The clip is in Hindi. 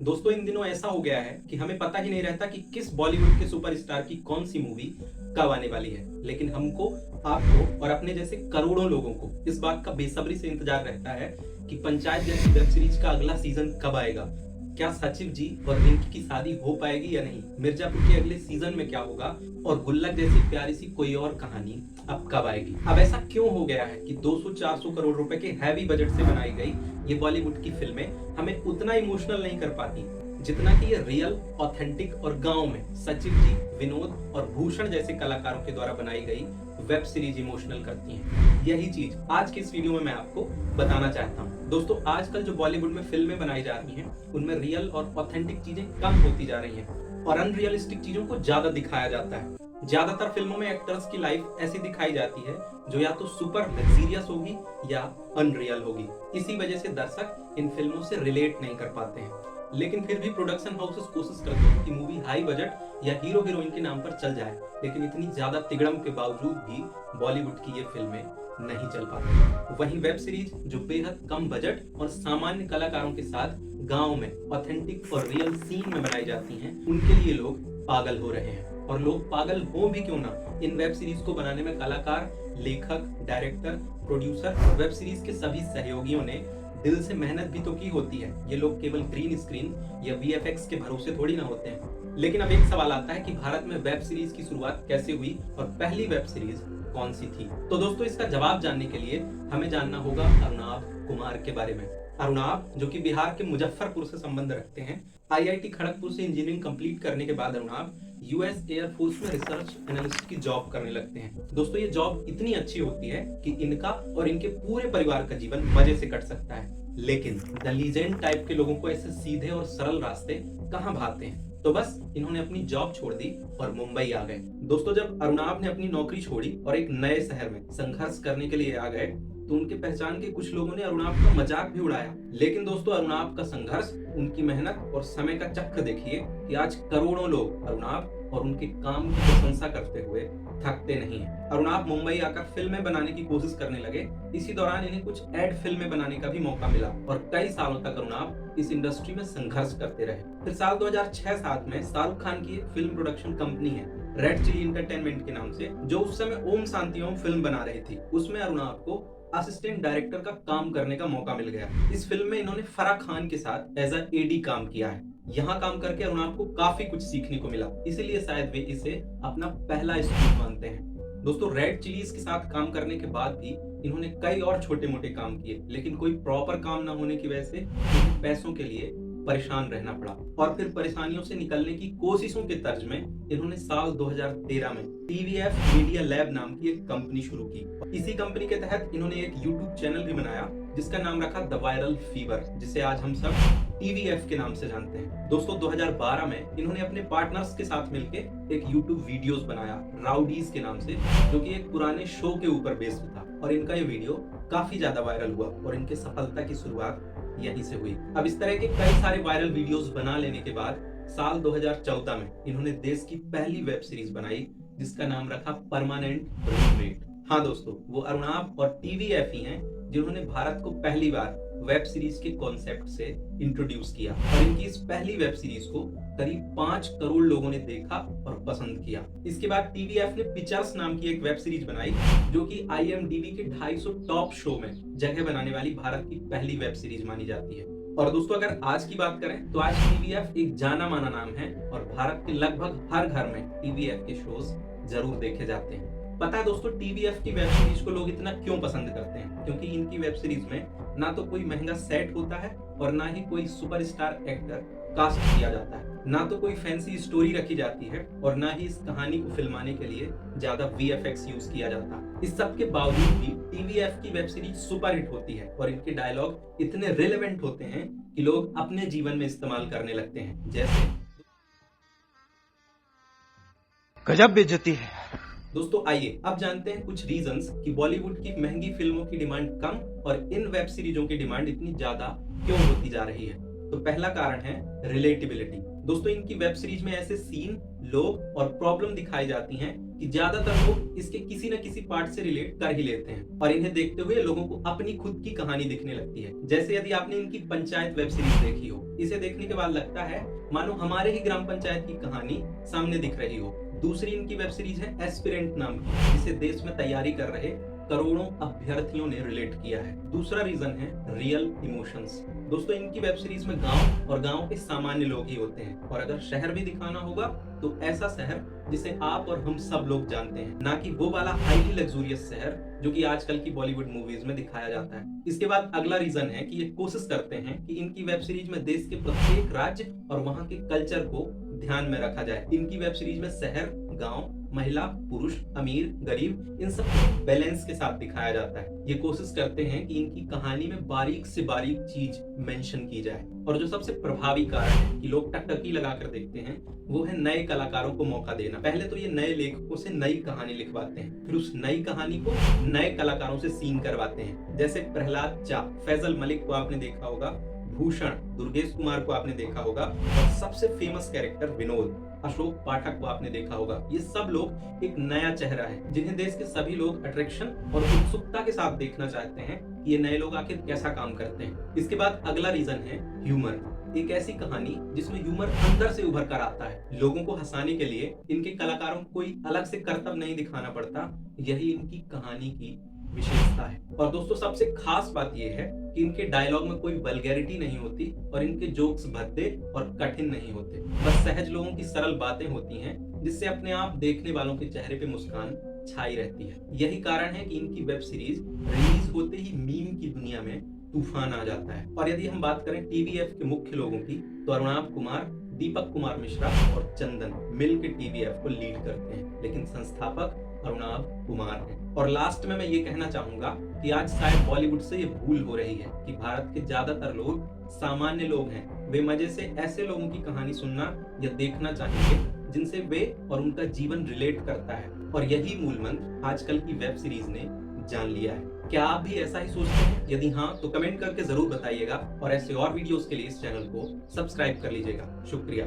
दोस्तों इन दिनों ऐसा हो गया है कि हमें पता ही नहीं रहता कि किस बॉलीवुड के सुपरस्टार की कौन सी मूवी कब आने वाली है। लेकिन हमको, आपको और अपने जैसे करोड़ों लोगों को इस बात का बेसब्री से इंतजार रहता है कि पंचायत जैसी वेब सीरीज का अगला सीजन कब आएगा। क्या सचिव जी और रिंकी की शादी हो पाएगी या नहीं, मिर्जापुर के अगले सीजन में क्या होगा, और गुल्लक जैसी प्यारी सी कोई और कहानी अब कब आएगी। अब ऐसा क्यों हो गया है कि 200-400 करोड़ रुपए के हैवी बजट से बनाई गई ये बॉलीवुड की फिल्में हमें उतना इमोशनल नहीं कर पाती जितना कि ये रियल, ऑथेंटिक और गांव में सचिव जी, विनोद और भूषण जैसे कलाकारों के द्वारा बनाई गई वेब सीरीज इमोशनल करती हैं। यही चीज आज की इस वीडियो में मैं आपको बताना चाहता हूँ। दोस्तों आजकल जो बॉलीवुड में फिल्में बनाई जा रही हैं उनमें रियल और ऑथेंटिक चीजें कम होती जा रही हैं और अनरियलिस्टिक चीजों को ज्यादा दिखाया जाता है। ज्यादातर फिल्मों में एक्टर्स की लाइफ ऐसी दिखाई जाती है जो या तो सुपर लग्जीरियस होगी या अनरियल होगी। इसी वजह से दर्शक इन फिल्मों से रिलेट नहीं कर पाते हैं। लेकिन फिर भी प्रोडक्शन हाउसेस कोशिश करते हैं कि मूवी हाई बजट या हीरो हीरोइन के नाम पर चल जाए, लेकिन इतनी ज्यादा तिगड़म के बावजूद भी बॉलीवुड की ये फिल्में नहीं चल पाती। वहीं वेब सीरीज जो बेहद कम बजट और सामान्य कलाकारों के साथ गांव में ऑथेंटिक और रियल सीन में बनाई जाती हैं, उनके लिए लोग पागल हो रहे हैं। और लोग पागल हो भी क्यों ना, इन वेब सीरीज को बनाने में कलाकार, लेखक, डायरेक्टर, प्रोड्यूसर और वेब सीरीज के सभी सहयोगियों ने दिल से मेहनत भी तो की होती है। ये लोग केवल ग्रीन स्क्रीन या वीएफएक्स के भरोसे थोड़ी ना होते हैं। लेकिन अब एक सवाल आता है कि भारत में वेब सीरीज की शुरुआत कैसे हुई और पहली वेब सीरीज कौन सी थी। तो दोस्तों इसका जवाब जानने के लिए हमें जानना होगा अरुणाभ कुमार के बारे में। अरुणाभ, जो कि बिहार के मुजफ्फरपुर से संबंध रखते हैं, आईआईटी खड़गपुर से इंजीनियरिंग कंप्लीट करने के बाद अरुणाभ यूएस एयरफोर्स में रिसर्च एनालिस्ट की जॉब करने लगते हैं। दोस्तों ये जॉब इतनी अच्छी होती है कि इनका और इनके पूरे परिवार का जीवन मजे से कट सकता है। लेकिन द लीजेंड टाइप के लोगों को ऐसे सीधे और सरल रास्ते कहाँ भाते हैं, तो बस इन्होंने अपनी जॉब छोड़ दी और मुंबई आ गए। दोस्तों जब अरुणाभ ने अपनी नौकरी छोड़ी और एक नए शहर में संघर्ष करने के लिए आ गए तो उनके पहचान के कुछ लोगों ने अरुणाभ का मजाक भी उड़ाया। लेकिन दोस्तों अरुणाभ का संघर्ष, उनकी मेहनत और समय का चक्र देखिए कि आज करोड़ों लोग अरुणाभ और उनके काम की प्रशंसा करते हुए थकते नहीं हैं। अरुणाभ मुंबई आकर फिल्में बनाने की कोशिश करने लगे। इसी दौरान इन्हें कुछ एड फिल्में बनाने का भी मौका मिला और कई सालों तक अरुणाभ इस इंडस्ट्री में संघर्ष करते रहे। फिर साल 2006-07 में शाहरुख खान की एक फिल्म प्रोडक्शन कंपनी है रेड चिली एंटरटेनमेंट के नाम से, जो उस समय ओम शांति ओम फिल्म बना रही थी, उसमें अरुणाभ को असिस्टेंट डायरेक्टर का काम करने का मौका मिल गया। इस फिल्म में इन्होंने फराह खान के साथ एज अ एडी काम किया है। यहाँ काम करके अरुणाभ को काफी कुछ सीखने को मिला, इसीलिए शायद वे इसे अपना पहला स्कूल मानते हैं। दोस्तों रेड चिलीज के साथ काम करने के बाद भी इन्होंने कई और छोटे मोटे काम किए, लेकिन कोई प्रॉपर काम न होने की वजह से पैसों के लिए परेशान रहना पड़ा। और फिर परेशानियों से निकलने की कोशिशों के तर्ज में इन्होंने साल 2013 में टीवीएफ मीडिया लैब नाम की एक कंपनी शुरू की। इसी कंपनी के तहत इन्होंने एक यूट्यूब चैनल भी बनाया जिसका नाम रखा द वायरल फीवर, जिसे आज हम सब टीवीएफ के नाम से जानते हैं। दोस्तों 2012 में इन्होंने अपने पार्टनर्स के साथ मिलकर एक यूट्यूब वीडियोस बनाया राउडीज के नाम से, जो कि एक पुराने शो के ऊपर बेस्ड था, और इनका ये वीडियो काफी ज्यादा वायरल हुआ और इनके सफलता की शुरुआत यहीं से हुई। अब इस तरह के कई सारे वायरल वीडियोस बना लेने के बाद साल 2014 में इन्होंने देश की पहली वेब सीरीज बनाई जिसका नाम रखा परमानेंट रूममेट। हाँ दोस्तों, वो अरुणाभ और टीवीएफ ही हैं जिन्होंने भारत को पहली बार वेब सीरीज के कॉन्सेप्ट से इंट्रोड्यूस किया, और इनकी इस पहली वेब सीरीज को करीब 5 करोड़ लोगों ने देखा और पसंद किया। इसके बाद टीवीएफ ने पिक्चर्स नाम की एक वेब सीरीज बनाई जो कि आईएमडीबी के 250 टॉप शो में जगह बनाने वाली भारत की पहली वेब सीरीज मानी जाती है। और दोस्तों अगर आज की बात करें तो आज टीवीएफ एक जाना माना नाम है और भारत के लगभग हर घर में टीवीएफ के शोज जरूर देखे जाते हैं। पता है दोस्तों टटीवीएफ की वेब सीरीज को लोग इतना क्यों पसंद करते हैं? क्योंकि इनकी वेब सीरीज में ना तो कोई महंगा सेट होता है और ना ही कोई सुपरस्टार एक्टर कास्ट किया जाता है, ना तो कोई फैंसी स्टोरी रखी जाती है और ना ही इस कहानी को फिल्माने के लिए ज्यादा वीएफएक्स यूज किया जाता। इस सब के बावजूद भी टीवीएफ की वेब सीरीज सुपरहिट होती है और इनके डायलॉग इतने रिलेवेंट होते हैं कि लोग अपने जीवन में इस्तेमाल करने लगते हैं। जैसे गजब बेइज्जती है। दोस्तों आइए अब जानते हैं कुछ रीजंस कि बॉलीवुड की महंगी फिल्मों की डिमांड कम और इन वेब सीरीजों की डिमांड इतनी ज्यादा क्यों होती जा रही है। तो पहला कारण है रिलेटेबिलिटी। दोस्तों इनकी वेब सीरीज में ऐसे सीन लोग और प्रॉब्लम दिखाई जाती हैं कि ज्यादातर लोग इसके किसी न किसी पार्ट से रिलेट कर ही लेते हैं और इन्हें देखते हुए लोगों को अपनी खुद की कहानी दिखने लगती है। जैसे यदि आपने इनकी पंचायत वेब सीरीज देखी हो, इसे देखने के बाद लगता है मानो हमारे ही ग्राम पंचायत की कहानी सामने दिख रही हो। दूसरी इनकी वेब सीरीज है एस्पिरेंट नाम की, जिसे देश में तैयारी कर रहे करोड़ों अभ्यर्थियों ने रिलेट किया है। दूसरा रीजन है रियल इमोशंस। दोस्तों, इनकी वेब सीरीज में गांव और गांव के सामान्य लोग ही होते हैं और अगर शहर भी दिखाना होगा तो ऐसा शहर जिसे आप और हम सब लोग जानते हैं, ना कि वो वाला हाईली लग्जूरियस शहर जो कि आजकल की बॉलीवुड मूवीज में दिखाया जाता है। इसके बाद अगला रीजन है कि ये कोशिश करते हैं कि इनकी वेब सीरीज में देश के प्रत्येक राज्य और वहां के कल्चर को ध्यान में रखा जाए। इनकी वेब सीरीज में शहर, गांव, महिला, पुरुष, अमीर, गरीब, इन सब को बैलेंस के साथ दिखाया जाता है। ये कोशिश करते हैं कि इनकी कहानी में बारीक से बारीक चीज मेंशन की जाए और जो सबसे प्रभावी कारण है कि लोग टकटकी लगाकर देखते हैं, वो है नए कलाकारों को मौका देना। पहले तो ये नए लेखकों से नई कहानी लिखवाते हैं, फिर उस नई कहानी को नए कलाकारों से सीन करवाते हैं। जैसे प्रहलाद चा, फैजल मलिक को आपने देखा होगा, भूषण, दुर्गेश कुमार को आपने देखा होगा और सबसे फेमस कैरेक्टर विनोद, अशोक पाठक को आपने देखा होगा। ये सब लोग एक नया चेहरा है जिन्हें देश के सभी लोग अट्रैक्शन और उत्सुकता के साथ देखना चाहते हैं कि ये नए लोग आखिर कैसा काम करते हैं। इसके बाद अगला रीजन है ह्यूमर। एक ऐसी कहानी जिसमें ह्यूमर अंदर से उभर कर आता है। लोगों को हंसाने के लिए इनके कलाकारों को कोई अलग से करतब नहीं दिखाना पड़ता, यही इनकी कहानी की विशेषता है। और दोस्तों, सबसे खास बात यह है कि इनके डायलॉग में कोई वल्गैरिटी नहीं होती और इनके जोक्स भद्दे और कठिन नहीं होते, बस सहज लोगों की सरल बातें होती हैं जिससे अपने आप देखने वालों के चेहरे पे मुस्कान छाई रहती है। यही कारण है कि इनकी वेब सीरीज रिलीज होते ही मीम की दुनिया में तूफान आ जाता है। और यदि हम बात करें टीवीएफ के मुख्य लोगों की, तो अरुणाब कुमार, दीपक कुमार मिश्रा और चंदन मिलकर टीवीएफ को लीड करते हैं, लेकिन संस्थापक अरुणाब कुमार हैं। और लास्ट में मैं ये कहना चाहूंगा कि आज शायद बॉलीवुड से ये भूल हो रही है कि भारत के ज्यादातर लोग सामान्य लोग हैं। वे मजे से ऐसे लोगों की कहानी सुनना या देखना चाहेंगे जिनसे वे और उनका जीवन रिलेट करता है, और यही मूल मंत्र आजकल की वेब सीरीज ने जान लिया है। क्या आप भी ऐसा ही सोचते हैं? यदि हाँ, तो कमेंट करके जरूर बताइएगा और ऐसे और वीडियोस के लिए इस चैनल को सब्सक्राइब कर लीजिएगा। शुक्रिया।